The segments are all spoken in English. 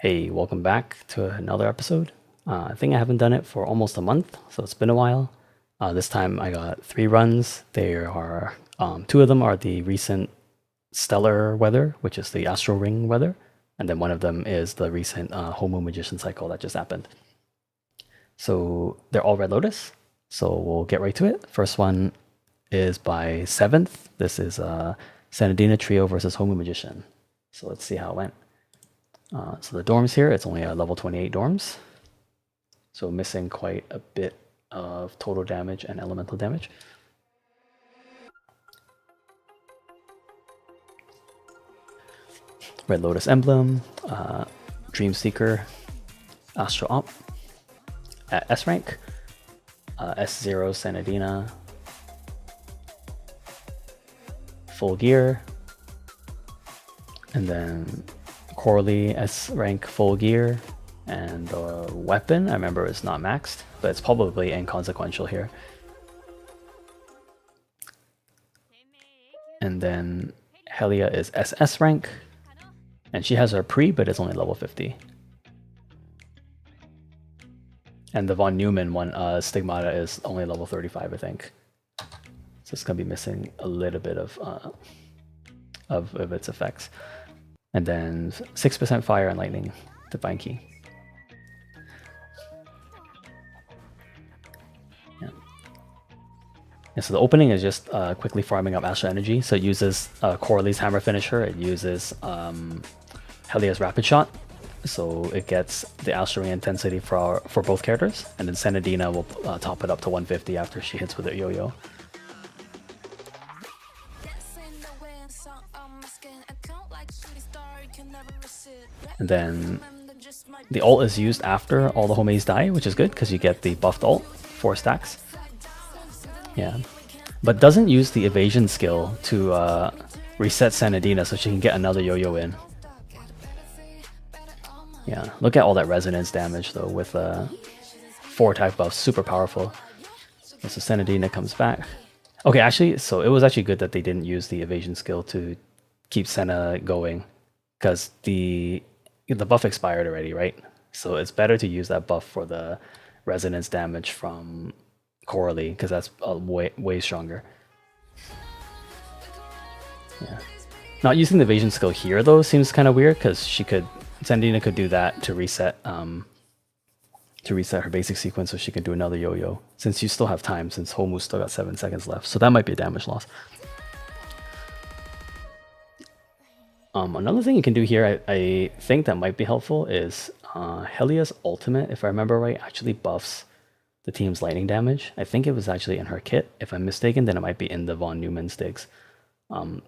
Hey, welcome back to another episode. I think I haven't done it for almost a month, so it's been a while. This time I got 3 runs. There are 2 of them are the recent stellar weather, which is the astral ring weather, and then one of them is the recent Homo magician cycle that just happened. So they're all Red Lotus. So we'll get right to it. First one is by 7th. This is Senadina trio versus Homo magician. So let's see how it went. So the dorms here, it's only a level 28 dorms. So missing quite a bit of total damage and elemental damage. Red Lotus Emblem, Dream Seeker, Astral Op at S rank, S0 Senadina, full gear, and then Coralie S rank full gear, and the weapon I remember is not maxed, but it's probably inconsequential here. And then Helia is SS rank, and she has her pre, but it's only level 50. And the Von Neumann one, Stigmata, is only level 35, I think. So it's gonna be missing a little bit of its effects. And then 6% fire and lightning, Divine Key. Yeah, so the opening is just quickly farming up Astral Energy. So it uses Coralie's Hammer Finisher, it uses Helia's Rapid Shot. So it gets the Astral Ring intensity for both characters. And then Senadina will top it up to 150 after she hits with her Yo-Yo. And then the ult is used after all the homies die, which is good because you get the buffed ult, 4 stacks. Yeah, but doesn't use the evasion skill to reset Senadina so she can get another yo-yo in. Yeah, look at all that resonance damage though with 4 attack buffs, super powerful. Okay, so Senadina comes back. Okay, actually, so it was actually good that they didn't use the evasion skill to keep Senna going, because the buff expired already, right? So it's better to use that buff for the resonance damage from Coralie, because that's way stronger. Yeah. Not using the evasion skill here though seems kind of weird, because Senadina could do that to reset her basic sequence, so she can do another yo-yo, since you still have time, since Homu's still got 7 seconds left. So that might be a damage loss. Another thing you can do here, I think that might be helpful, is Helia's ultimate, if I remember right, actually buffs the team's lightning damage. I think it was actually in her kit. If I'm mistaken, then it might be in the Von Neumann sticks.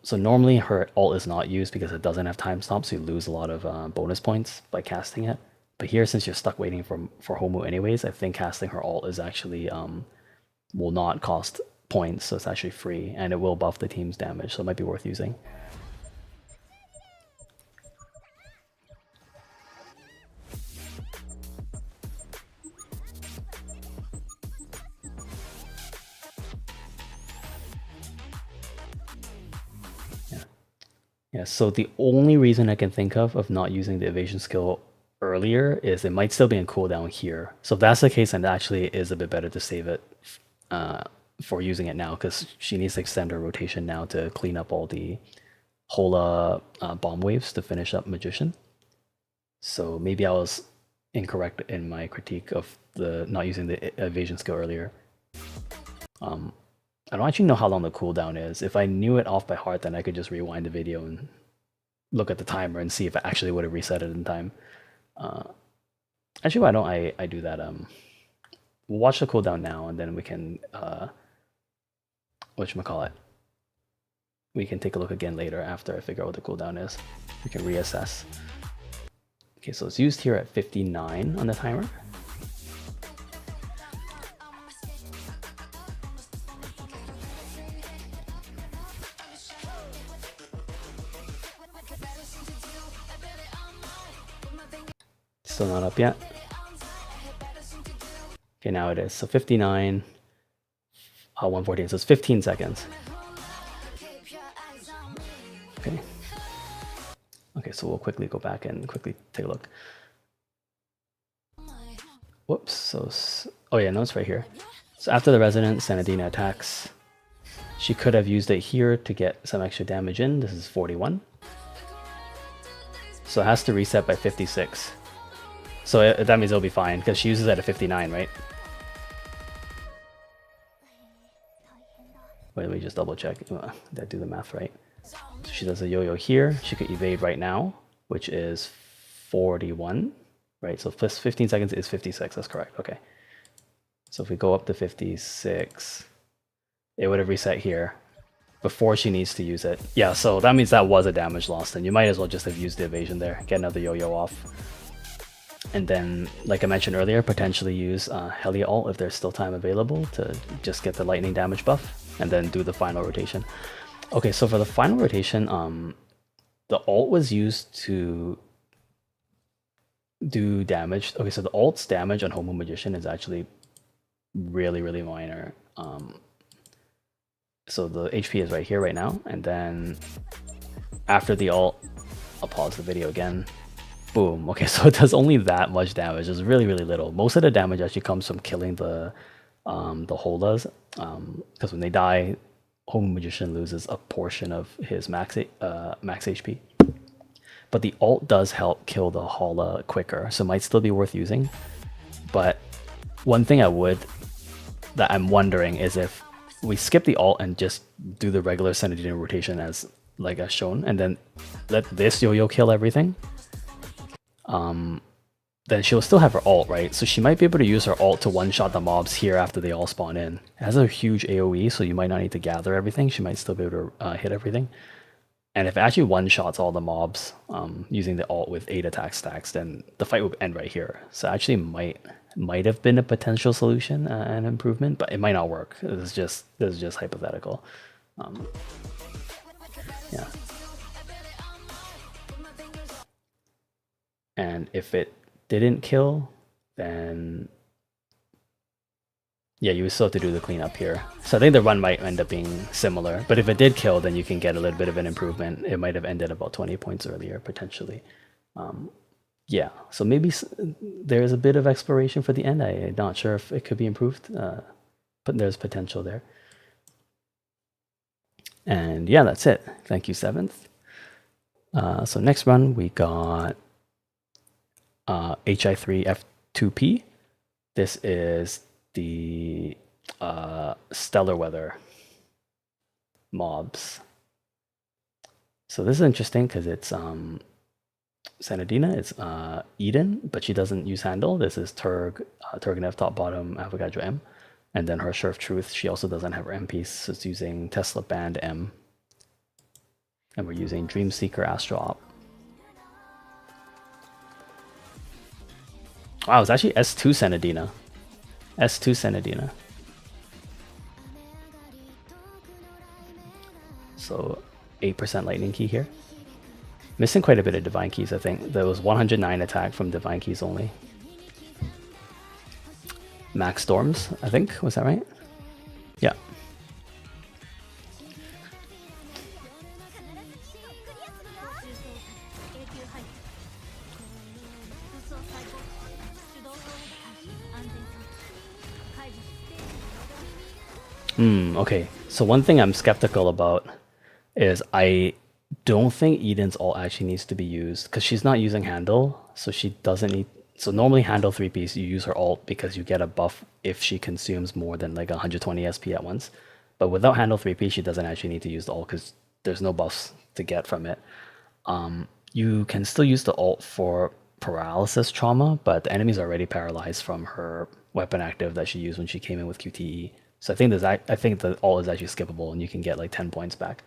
So normally her ult is not used because it doesn't have time stop, so you lose a lot of bonus points by casting it. But here, since you're stuck waiting for Homu anyways, I think casting her ult is actually will not cost points, so it's actually free, and it will buff the team's damage, so it might be worth using. Yeah, so the only reason I can think of not using the evasion skill earlier is it might still be in cooldown here. So if that's the case, then it actually is a bit better to save it for using it now, because she needs to extend her rotation now to clean up all the Hola bomb waves to finish up Magician. So maybe I was incorrect in my critique of the not using the evasion skill earlier. I don't actually know how long the cooldown is. If I knew it off by heart, then I could just rewind the video and look at the timer and see if it actually would have reset it in time. Actually, why don't I do that? We'll watch the cooldown now, and then we can whatchamacallit? We can take a look again later after I figure out what the cooldown is. We can reassess. Okay, so it's used here at 59 on the timer. Still not up yet. Okay, now it is. So 59, 114. So it's 15 seconds. Okay. Okay, so we'll quickly go back and quickly take a look. whoops. So, oh yeah, no, it's right here. So after the Resonant, Senadina attacks. She could have used it here to get some extra damage in. This is 41. So it has to reset by 56. So that means it'll be fine, because she uses it at 59, right? Wait, let me just double check. Did I do the math right? So she does a yo-yo here. She could evade right now, which is 41, right? So plus 15 seconds is 56. That's correct. Okay. So if we go up to 56, it would have reset here before she needs to use it. Yeah, so that means that was a damage loss, and you might as well just have used the evasion there. Get another yo-yo off. And then, like I mentioned earlier, potentially use Helia ult if there's still time available to just get the lightning damage buff, and then do the final rotation. Okay, so for the final rotation, the ult was used to do damage. Okay, so the ult's damage on Homo Magician is actually really, really minor. So the HP is right here right now, and then after the ult, I'll pause the video again. Boom. Okay, so it does only that much damage. It's really, really little. Most of the damage actually comes from killing the Holas, because when they die, Homo Magician loses a portion of his max HP. But the ult does help kill the Hala quicker, so it might still be worth using. But one thing that I'm wondering is if we skip the ult and just do the regular Senadina rotation as shown, and then let this yo-yo kill everything, then she'll still have her ult, right? So she might be able to use her ult to one-shot the mobs here after they all spawn in. It has a huge AoE, so you might not need to gather everything. She might still be able to hit everything. And if it actually one-shots all the mobs using the ult with 8 attack stacks, then the fight would end right here. So actually might have been a potential solution and improvement, but it might not work. This is just hypothetical. Yeah. And if it didn't kill, then yeah, you would still have to do the cleanup here. So I think the run might end up being similar, but if it did kill, then you can get a little bit of an improvement. It might have ended about 20 points earlier, potentially. Yeah, so maybe there's a bit of exploration for the end. I'm not sure if it could be improved, but there's potential there. And yeah, that's it. Thank you, 7th. So next run, we got HI3F2P. This is the stellar weather mobs. So this is interesting because it's Senadina, it's Eden, but she doesn't use Handel. This is Turgenev top bottom Avogadro M. And then her Surf Truth, she also doesn't have her M piece, so it's using Tesla Band M. And we're using Dreamseeker Astro Op. Wow, it's actually S2 Senadina. S2 Senadina. So 8% lightning key here. Missing quite a bit of divine keys, I think. There was 109 attack from divine keys only. Max storms, I think. Was that right? Yeah. Okay. So one thing I'm skeptical about is I don't think Eden's ult actually needs to be used because she's not using Handel, so she doesn't need. So normally Handel 3-piece, you use her ult because you get a buff if she consumes more than like 120 SP at once. But without Handel 3-piece, she doesn't actually need to use the ult because there's no buffs to get from it. You can still use the ult for paralysis trauma, but the enemy's already paralyzed from her weapon active that she used when she came in with QTE. So I think the ult is actually skippable and you can get like 10 points back.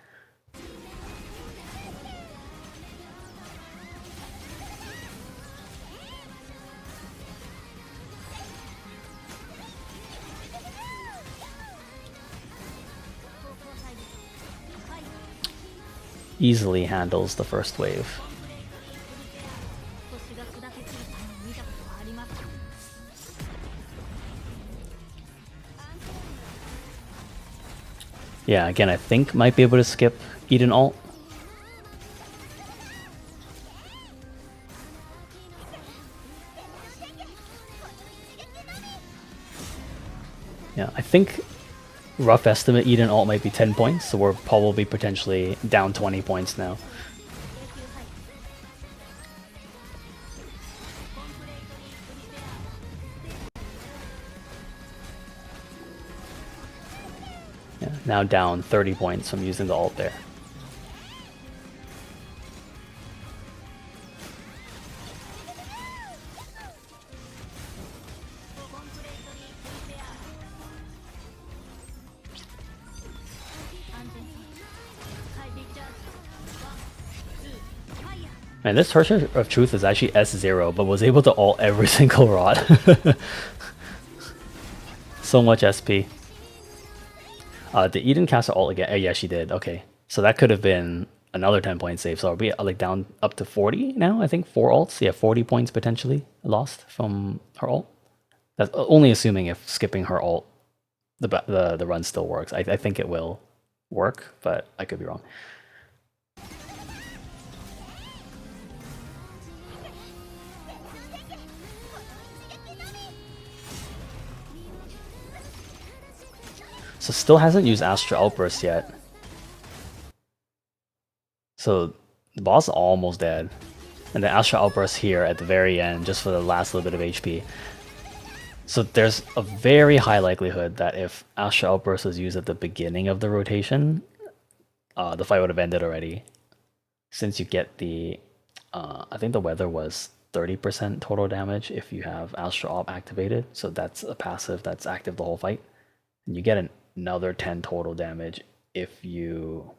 Easily handles the first wave. Yeah, again, I think might be able to skip Eden ult. think rough estimate Eden ult might be 10 points, so we're probably potentially down 20 points now. Yeah, now down 30 points from using the ult there. And this Torture of Truth is actually S0, but was able to ult every single rod. So much SP. Did Eden cast her ult again? Yeah, she did. Okay. So that could have been another 10 point save. So are we like down up to 40 now? I think 4 ults. Yeah, 40 points potentially lost from her ult. That's only assuming if skipping her ult, the run still works. I think it will work, but I could be wrong. So still hasn't used Astral Outburst yet. So the boss is almost dead. And the Astral Outburst here at the very end, just for the last little bit of HP. So there's a very high likelihood that if Astral Outburst was used at the beginning of the rotation, the fight would have ended already. Since you get the, I think the weather was 30% total damage if you have Astral Op activated. So that's a passive that's active the whole fight. And you get another 10 total damage if you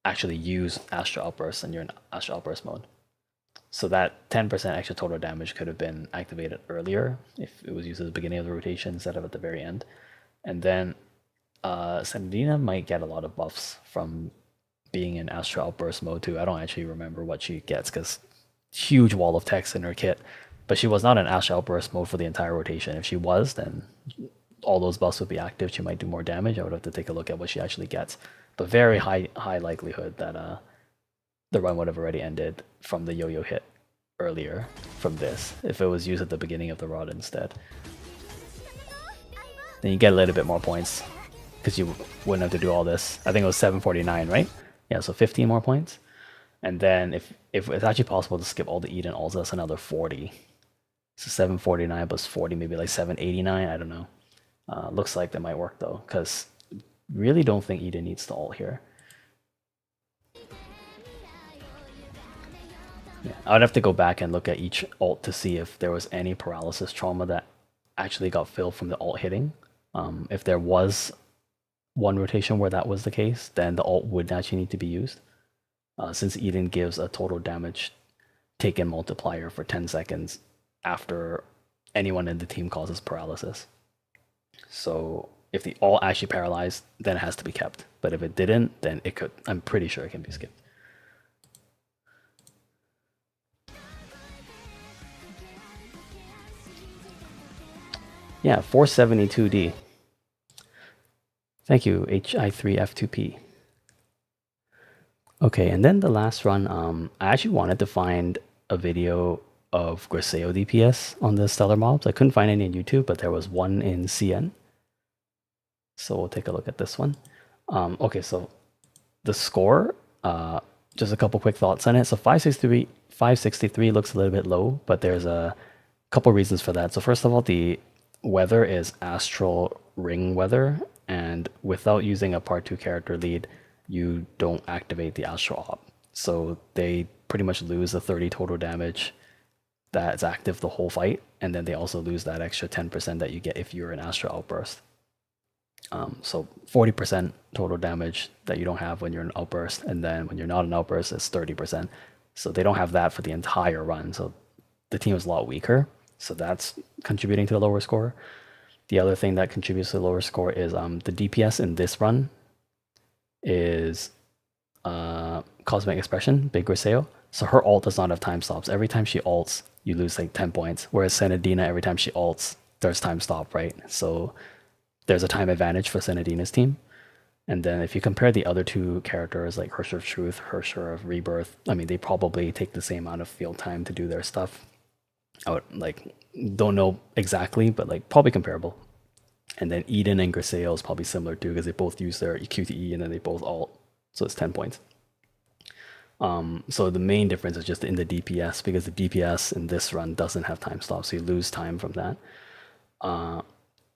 actually use Astral Outburst and you're in Astral Outburst mode. So that 10% extra total damage could have been activated earlier if it was used at the beginning of the rotation instead of at the very end. And then Senadina might get a lot of buffs from being in Astral Outburst mode too. I don't actually remember what she gets because huge wall of text in her kit. But she was not in Astral Outburst mode for the entire rotation. If she was, then all those buffs would be active. She might do more damage. I would have to take a look at what she actually gets. But very high likelihood that the run would have already ended from the yo-yo hit earlier from this, if it was used at the beginning of the rod instead. Then you get a little bit more points, because you wouldn't have to do all this. I think it was 749, right? Yeah, so 15 more points. And then if it's actually possible to skip all the Eden ults, that's another 40. So 749 plus 40, maybe like 789, I don't know. Looks like that might work though, because really don't think Eden needs to ult here. Yeah, I would have to go back and look at each ult to see if there was any paralysis trauma that actually got filled from the ult hitting. If there was one rotation where that was the case, then the ult would actually need to be used. Since Eden gives a total damage taken multiplier for 10 seconds after anyone in the team causes paralysis. So if the ult actually paralyzed, then it has to be kept. But if it didn't, then it could. I'm pretty sure it can be skipped. Yeah, 472D. Thank you, HI3F2P. Okay, and then the last run, I actually wanted to find a video of Griseo DPS on the Stellar mobs. I couldn't find any on YouTube, but there was one in CN. So we'll take a look at this one. Okay, so the score, just a couple quick thoughts on it. So 563 looks a little bit low, but there's a couple reasons for that. So first of all, the weather is Astral Ring weather, and without using a Part 2 character lead, you don't activate the Astral Op. So they pretty much lose the 30 total damage that's active the whole fight, and then they also lose that extra 10% that you get if you're an Astral Outburst. So 40% total damage that you don't have when you're an Outburst, and then when you're not an Outburst, it's 30%. So they don't have that for the entire run, so the team is a lot weaker. So that's contributing to the lower score. The other thing that contributes to the lower score is the DPS in this run is Cosmic Expression, Big Griseo. So her ult does not have time stops. Every time she ults, you lose like 10 points. Whereas Senadina, every time she ults, there's time stop, right? So there's a time advantage for Senadina's team. And then if you compare the other two characters like Hersher of Truth, Hersher of Rebirth, I mean, they probably take the same amount of field time to do their stuff. I would, like, don't know exactly, but like probably comparable. And then Eden and Griseo is probably similar too, because they both use their QTE and then they both ult. So it's 10 points. So the main difference is just in the DPS, because the DPS in this run doesn't have time stop, so you lose time from that.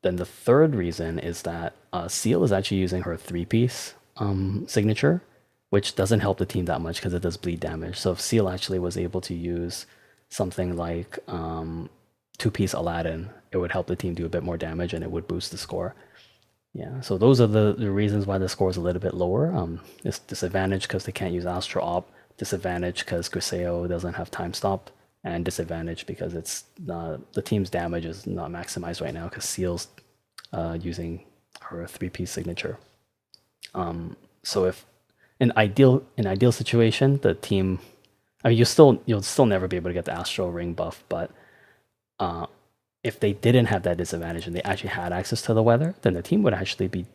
Then the third reason is that Seal is actually using her 3-piece signature, which doesn't help the team that much because it does bleed damage. So if Seal actually was able to use something like 2-piece Aladdin, it would help the team do a bit more damage and it would boost the score. Yeah, so those are the reasons why the score is a little bit lower. It's disadvantage because they can't use Astro Op, disadvantage because Griseo doesn't have time stop, and disadvantage because it's the team's damage is not maximized right now because Seal's using her 3-piece signature. So if in ideal situation, the team, I mean, you'll still never be able to get the Astral Ring buff, but if they didn't have that disadvantage and they actually had access to the weather, then the team would actually be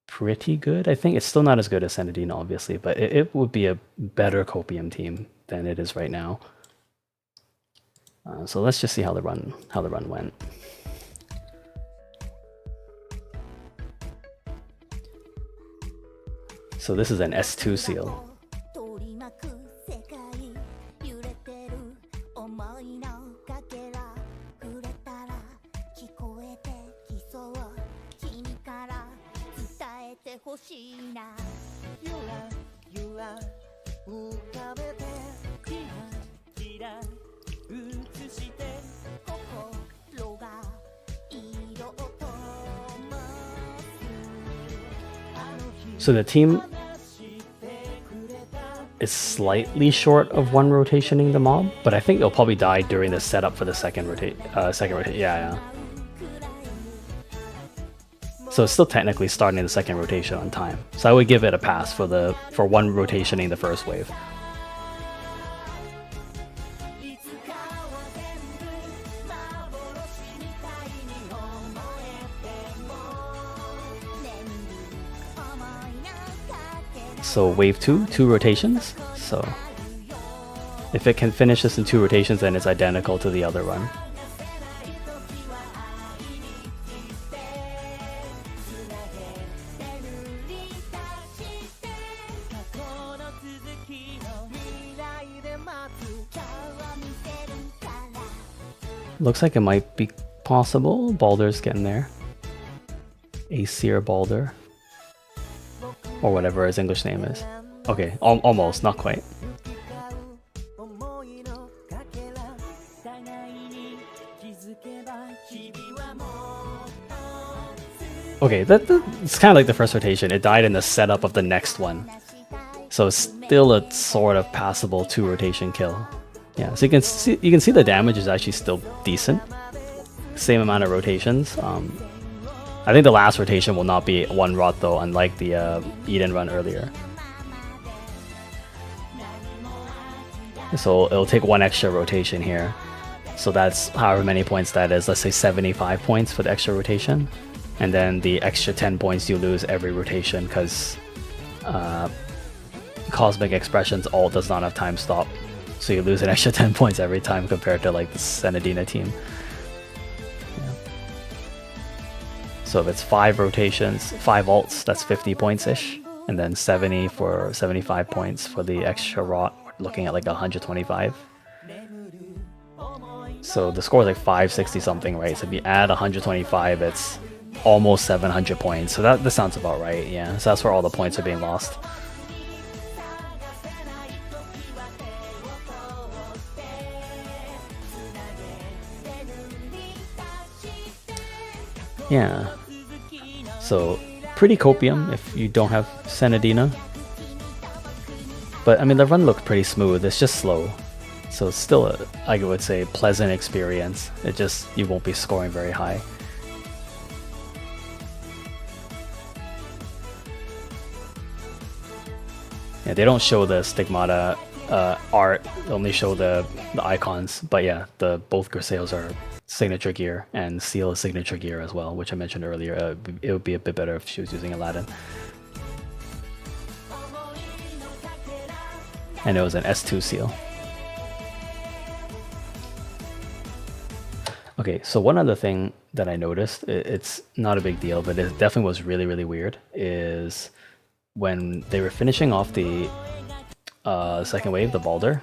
pretty good. I think it's still not as good as Senadina, obviously, but it would be a better Copium team than it is right now. So let's just see how the run went. So this is an S2 seal. So the team is slightly short of one rotationing the mob, but I think they'll probably die during the setup for the second rotate. Yeah. So it's still technically starting the second rotation on time. So I would give it a pass for one rotationing the first wave. So wave 2, 2 rotations. So if it can finish this in 2 rotations, then it's identical to the other run. Looks like it might be possible. Baldur's getting there. Aesir Baldur. Or whatever his English name is. Okay, almost, not quite. Okay, it's kind of like the first rotation. It died in the setup of the next one. So it's still a sort of passable 2 rotation kill. Yeah, so you can see the damage is actually still decent. Same amount of rotations. I think the last rotation will not be 1 rot though, unlike the Eden run earlier. So it'll take 1 extra rotation here. So that's however many points that is. Let's say 75 points for the extra rotation. And then the extra 10 points you lose every rotation because Cosmic Expressions ult does not have time stop. So you lose an extra 10 points every time compared to like the Senadina team. So if it's 5 rotations, 5 ults, that's 50 points-ish. And then 70 for 75 points for the extra rot. We're looking at like 125. So the score is like 560 something, right? So if you add 125, it's almost 700 points. So that sounds about right, yeah. So that's where all the points are being lost. Yeah. So pretty copium if you don't have Senadina. But I mean the run looked pretty smooth, it's just slow. So it's still a, I would say, pleasant experience. It just, you won't be scoring very high. Yeah, they don't show the Stigmata art, they only show the icons. But yeah, both Griseos are signature gear, and Seal is signature gear as well, which I mentioned earlier. It would be a bit better if she was using Aladdin. And it was an S2 Seal. Okay, so one other thing that I noticed, it's not a big deal, but it definitely was really, really weird, is when they were finishing off the second wave, the Balder.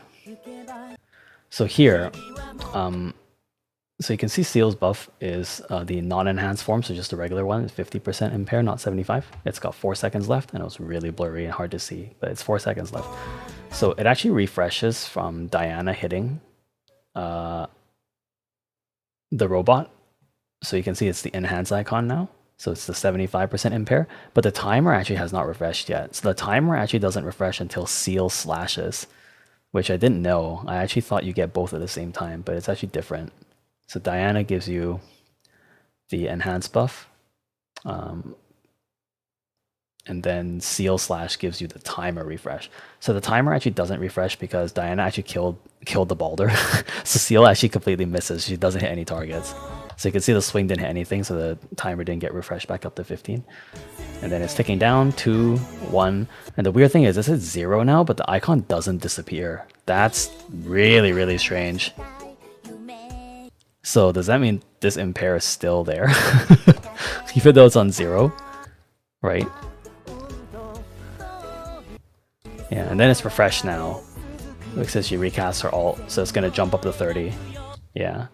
So here, so you can see Seal's buff is the non-enhanced form, so just the regular one, 50% impair, not 75. It's got 4 seconds left, and it was really blurry and hard to see, but it's 4 seconds left. So it actually refreshes from Diana hitting the robot. So you can see it's the enhance icon now. So it's the 75% impair, but the timer actually has not refreshed yet. So the timer actually doesn't refresh until Seal slashes, which I didn't know. I actually thought you get both at the same time, but it's actually different. So Diana gives you the enhance buff, and then Seal slash gives you the timer refresh. So the timer actually doesn't refresh because Diana actually killed the Balder. So Seal actually completely misses. She doesn't hit any targets. So you can see the swing didn't hit anything, so the timer didn't get refreshed back up to 15. And then it's ticking down, 2, 1. And the weird thing is this is 0 now, but the icon doesn't disappear. That's really, really strange. So does that mean this impair is still there? Even though it's on 0, right? Yeah, and then it's refreshed now. It says she recasts her ult, so it's gonna jump up to 30. Yeah.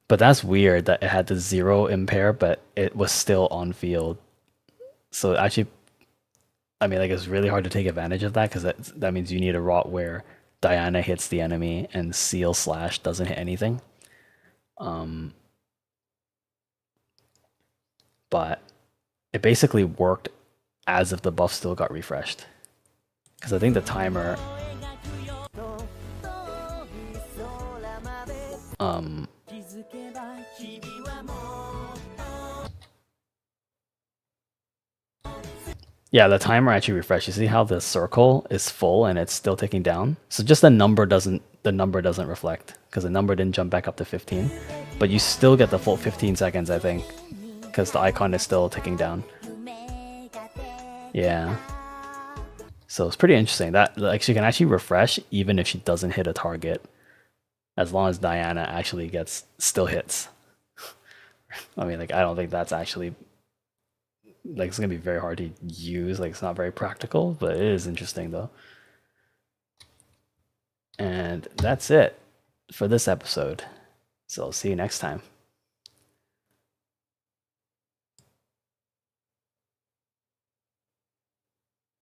But that's weird that it had the 0 impair, but it was still on field. So actually, I mean, like, it's really hard to take advantage of that, because that means you need a rot where Diana hits the enemy and Seal slash doesn't hit anything. But it basically worked as if the buff still got refreshed. Because I think the timer... yeah, the timer actually refreshed. You see how the circle is full and it's still ticking down? So just the number doesn't reflect, because the number didn't jump back up to 15. But you still get the full 15 seconds, I think, because the icon is still ticking down. Yeah. So it's pretty interesting that, like, she can actually refresh even if she doesn't hit a target, as long as Diana actually still hits. I mean, like, I don't think that's actually, like, it's gonna be very hard to use. Like, it's not very practical, but it is interesting though. And that's it for this episode. So I'll see you next time.